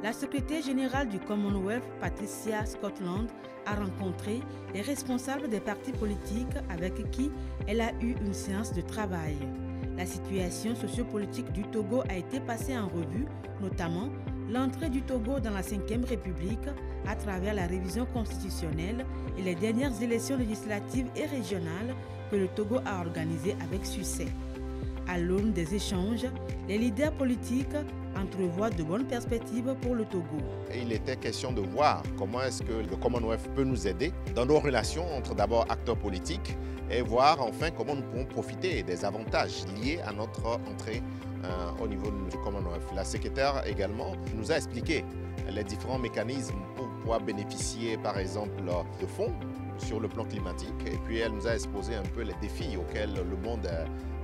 La secrétaire générale du Commonwealth, Patricia Scotland, a rencontré les responsables des partis politiques avec qui elle a eu une séance de travail. La situation sociopolitique du Togo a été passée en revue, notamment l'entrée du Togo dans la 5e République à travers la révision constitutionnelle et les dernières élections législatives et régionales que le Togo a organisées avec succès. À l'aune des échanges, les leaders politiques entrevoient de bonnes perspectives pour le Togo. Il était question de voir comment est-ce que le Commonwealth peut nous aider dans nos relations entre d'abord acteurs politiques et voir enfin comment nous pouvons profiter des avantages liés à notre entrée au niveau du Commonwealth. La secrétaire également nous a expliqué les différents mécanismes pour pouvoir bénéficier par exemple de fonds sur le plan climatique, et puis elle nous a exposé un peu les défis auxquels le monde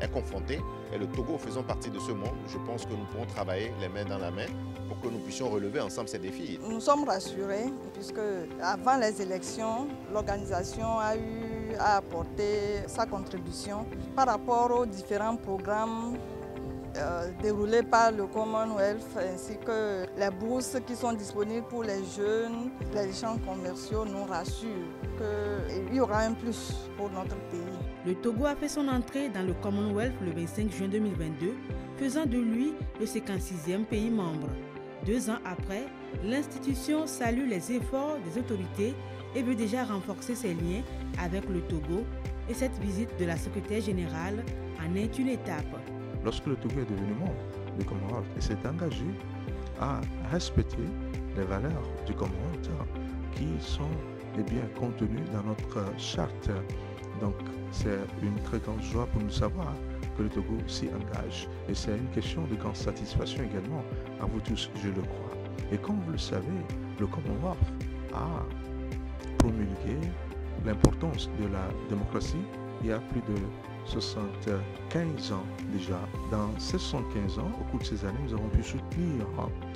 est confronté, et le Togo faisant partie de ce monde, je pense que nous pourrons travailler les mains dans la main pour que nous puissions relever ensemble ces défis. Nous sommes rassurés puisque avant les élections, l'organisation a eu à apporter sa contribution par rapport aux différents programmes déroulés par le Commonwealth, ainsi que les bourses qui sont disponibles pour les jeunes. Les échanges commerciaux nous rassurent qu'il y aura un plus pour notre pays. Le Togo a fait son entrée dans le Commonwealth le 25 juin 2022, faisant de lui le 56e pays membre. 2 ans après, l'institution salue les efforts des autorités et veut déjà renforcer ses liens avec le Togo, et cette visite de la secrétaire générale en est une étape. Lorsque le Togo est devenu membre du Commonwealth, il s'est engagé à respecter les valeurs du Commonwealth qui sont contenues dans notre charte. Donc c'est une très grande joie pour nous savoir que le Togo s'y engage. Et c'est une question de grande satisfaction également à vous tous, je le crois. Et comme vous le savez, le Commonwealth a promulgué l'importance de la démocratie il y a plus de 75 ans déjà. Dans ces 75 ans, au cours de ces années, nous avons pu soutenir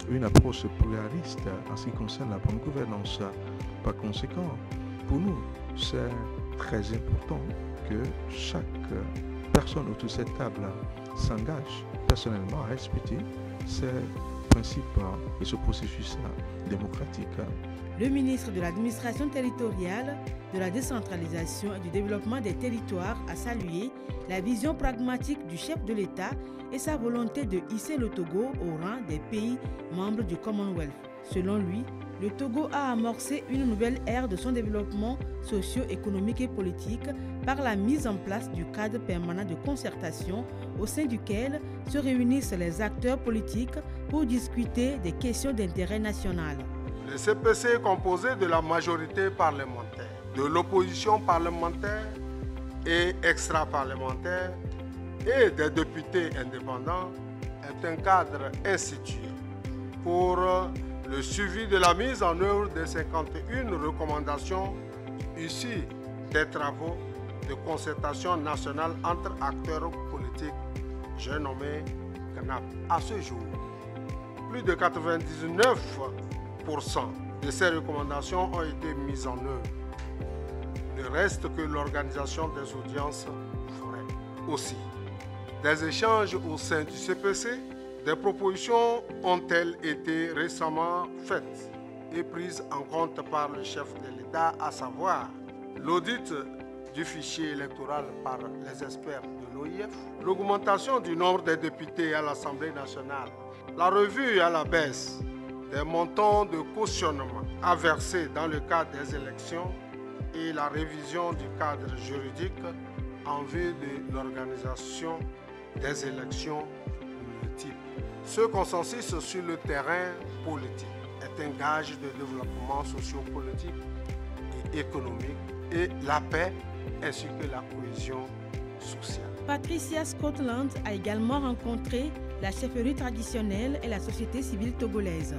une approche pluraliste en ce qui concerne la bonne gouvernance. Par conséquent, pour nous, c'est très important que chaque personne autour de cette table s'engage personnellement à respecter ces principes et ce processus démocratique. Le ministre de l'Administration territoriale, de la décentralisation et du développement des territoires a salué la vision pragmatique du chef de l'État et sa volonté de hisser le Togo au rang des pays membres du Commonwealth. Selon lui, le Togo a amorcé une nouvelle ère de son développement socio-économique et politique par la mise en place du cadre permanent de concertation au sein duquel se réunissent les acteurs politiques pour discuter des questions d'intérêt national. Le CPC est composé de la majorité parlementaire, de l'opposition parlementaire et extra-parlementaire et des députés indépendants est un cadre institué pour le suivi de la mise en œuvre des 51 recommandations issues des travaux de concertation nationale entre acteurs politiques, j'ai nommé CNAP. À ce jour, plus de 99% de ces recommandations ont été mises en œuvre. Le reste que l'organisation des audiences ferait aussi. Des échanges au sein du CPC, des propositions ont-elles été récemment faites et prises en compte par le chef de l'État, à savoir l'audit du fichier électoral par les experts de l'OIF, l'augmentation du nombre des députés à l'Assemblée nationale, la revue à la baisse des montants de cautionnement à verser dans le cadre des élections et la révision du cadre juridique en vue de l'organisation des élections multiples. Ce consensus sur le terrain politique est un gage de développement sociopolitique et économique et la paix ainsi que la cohésion sociale. Patricia Scotland a également rencontré la chefferie traditionnelle et la société civile togolaise.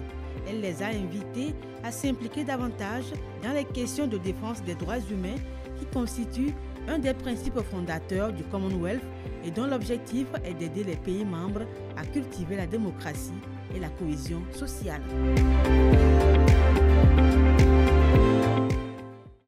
Elle les a invités à s'impliquer davantage dans les questions de défense des droits humains qui constituent un des principes fondateurs du Commonwealth et dont l'objectif est d'aider les pays membres à cultiver la démocratie et la cohésion sociale.